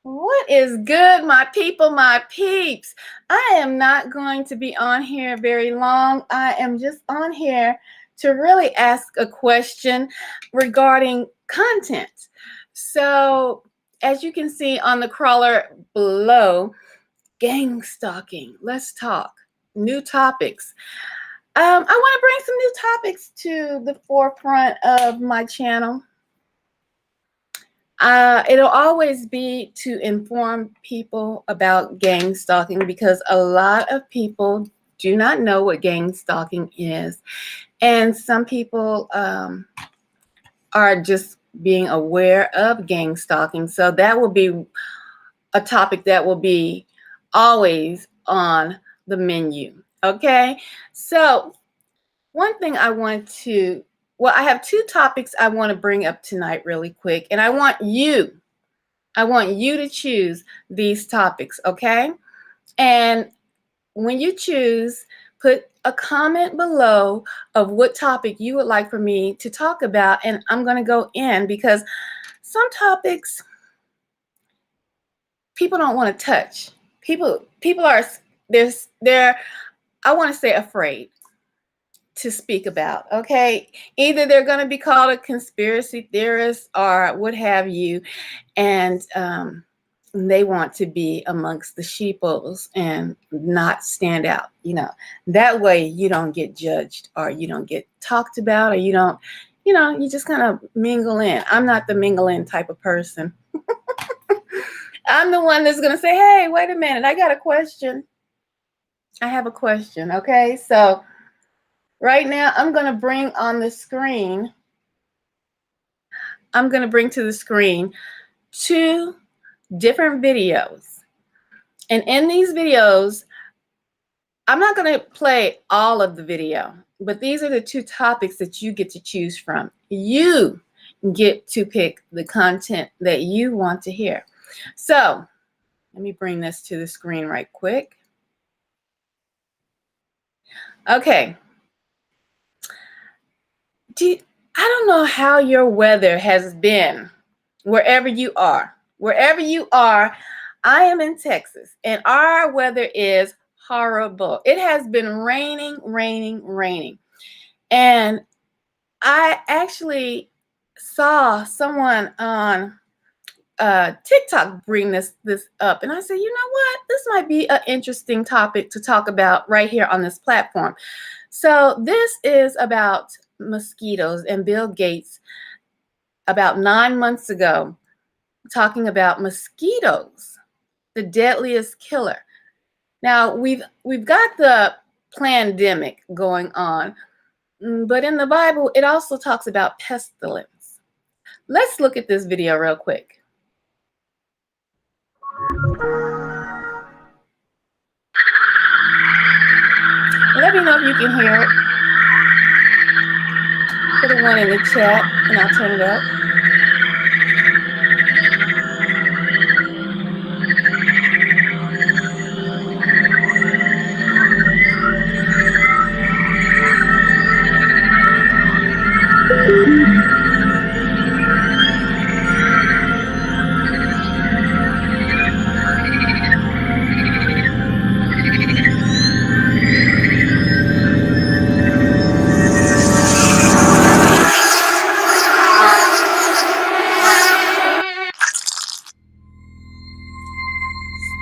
What is good, my people, my peeps? I am not going to be on here very long. I am just on here to really ask a question regarding content. So, as you can see on the crawler below, gang stalking. Let's talk. New topics. I want to bring some new topics to the forefront of my channel. It'll always be to inform people about gang stalking because a lot of people do not know what gang stalking is. And some people are just being aware of gang stalking. So that will be a topic that will be always on the menu. Okay, so one thing I have two topics I want to bring up tonight really quick, and I want you to choose these topics, okay? And when you choose, put a comment below of what topic you would like for me to talk about, and I'm going to go in because some topics people don't want to touch. People are they're I want to say afraid to speak about, okay? Either they're going to be called a conspiracy theorist or what have you, and they want to be amongst the sheeples and not stand out, that way you don't get judged or you don't get talked about or you don't, you just kind of mingle in. I'm not the mingle in type of person. I'm the one that's going to say, hey, wait a minute, I got a question. I have a question, okay? So right now, I'm going to bring to the screen two different videos. And in these videos, I'm not going to play all of the video, but these are the two topics that you get to choose from. You get to pick the content that you want to hear. So let me bring this to the screen right quick. Okay. I don't know how your weather has been wherever you are. Wherever you are, I am in Texas, and our weather is horrible. It has been raining. And I actually saw someone on TikTok bring this up, and I said, you know what? This might be an interesting topic to talk about right here on this platform. So this is about mosquitoes, and Bill Gates about 9 months ago talking about mosquitoes, the deadliest killer. Now we've got the pandemic going on, but in the Bible it also talks about pestilence. Let's look at this video real quick. Let me know if you can hear it. Put a one in the chat and I'll turn it up.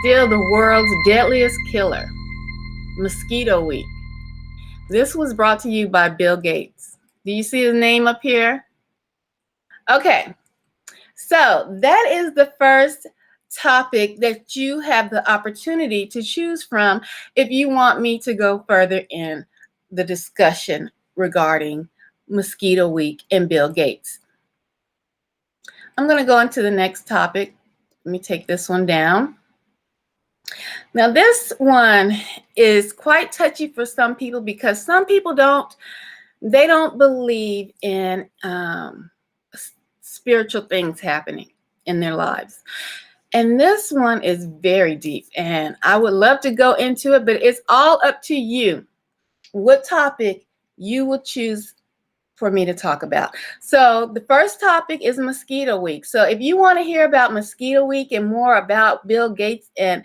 Still the world's deadliest killer, Mosquito Week. This was brought to you by Bill Gates. Do you see his name up here? Okay, so that is the first topic that you have the opportunity to choose from if you want me to go further in the discussion regarding Mosquito Week and Bill Gates. I'm going to go into the next topic. Let me take this one down. Now, this one is quite touchy for some people because some people don't believe in spiritual things happening in their lives. And this one is very deep, and I would love to go into it, but it's all up to you. what topic you will choose for me to talk about. So the first topic is Mosquito Week. So if you want to hear about Mosquito Week and more about Bill Gates and,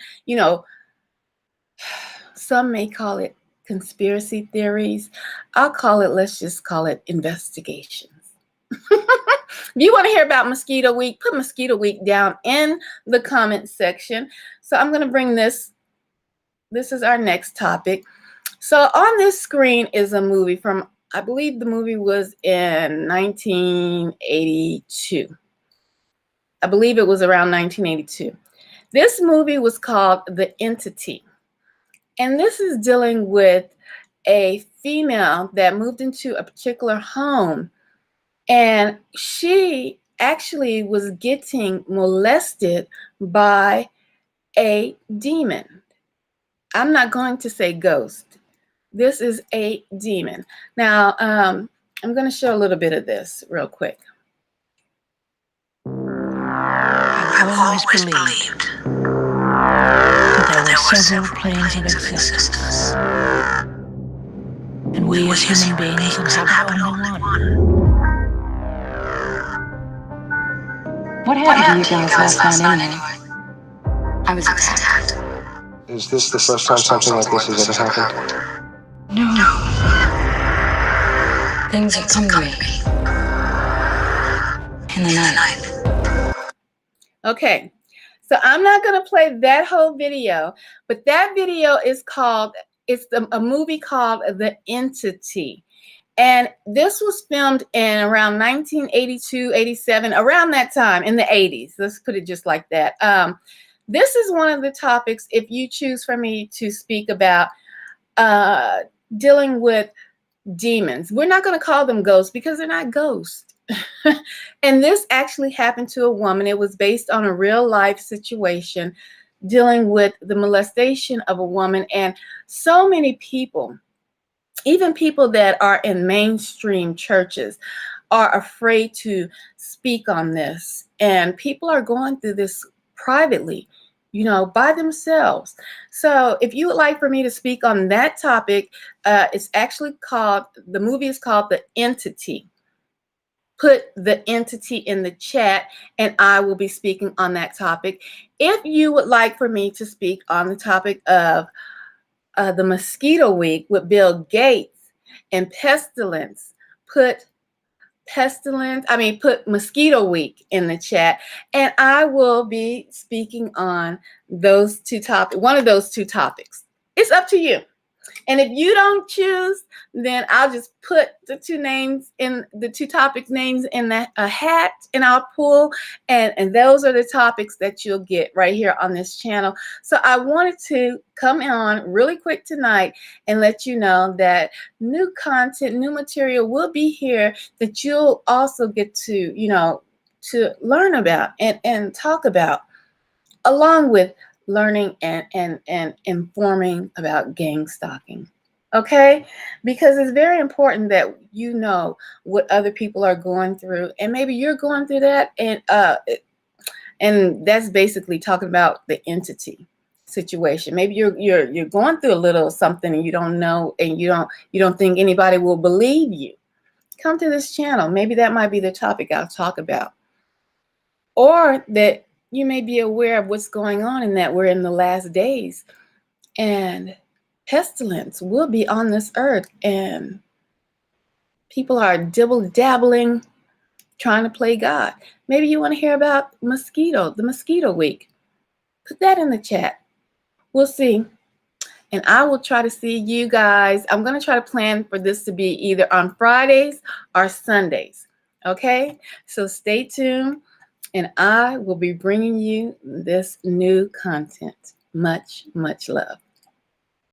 some may call it conspiracy theories. Let's just call it investigations. If you want to hear about Mosquito Week, put Mosquito Week down in the comment section. So I'm going to bring this. This is our next topic. So on this screen is a movie from, I believe the movie was in 1982. I believe it was around 1982. This movie was called The Entity. And this is dealing with a female that moved into a particular home. And she actually was getting molested by a demon. I'm not going to say ghost. This is a demon. Now, I'm going to show a little bit of this real quick. I've always believed that there were several planes of existence, and we as human beings inhabit only one. What happened to you guys last night anyway? I was attacked. Is this the first time something like this has ever happened? No. Things have come to me in the night. Okay, so I'm not going to play that whole video, but that video is a movie called The Entity. And this was filmed in around 1982, 87, around that time in the 80s. Let's put it just like that. This is one of the topics, if you choose for me to speak about dealing with demons. We're not going to call them ghosts because they're not ghosts. And this actually happened to a woman. It was based on a real life situation dealing with the molestation of a woman. And so many people, even people that are in mainstream churches, are afraid to speak on this. And people are going through this privately, by themselves. So if you would like for me to speak on that topic, the movie is called The Entity. Put The Entity in the chat and I will be speaking on that topic. If you would like for me to speak on the topic of the Mosquito Week with Bill Gates and pestilence, put Mosquito Week in the chat, and I will be speaking on those two topics, one of those two topics. It's up to you. And if you don't choose, then I'll just put the two topics names in a hat, and I'll pull, and those are the topics that you'll get right here on this channel. So I wanted to come on really quick tonight and let you know that new content, new material will be here that you'll also get to, to learn about and talk about, along with learning and informing about gang stalking. Okay? Because it's very important that you know what other people are going through, and maybe you're going through that, and that's basically talking about the entity situation. Maybe you're going through a little something and you don't know, and you don't think anybody will believe you. Come to this channel. Maybe that might be the topic I'll talk about. Or that you may be aware of what's going on, and that we're in the last days and pestilence will be on this earth, and people are dibble-dabbling, trying to play God. Maybe you want to hear about the Mosquito Week. Put that in the chat. We'll see. And I will try to see you guys. I'm going to try to plan for this to be either on Fridays or Sundays. Okay? So stay tuned. And I will be bringing you this new content. Much, much love.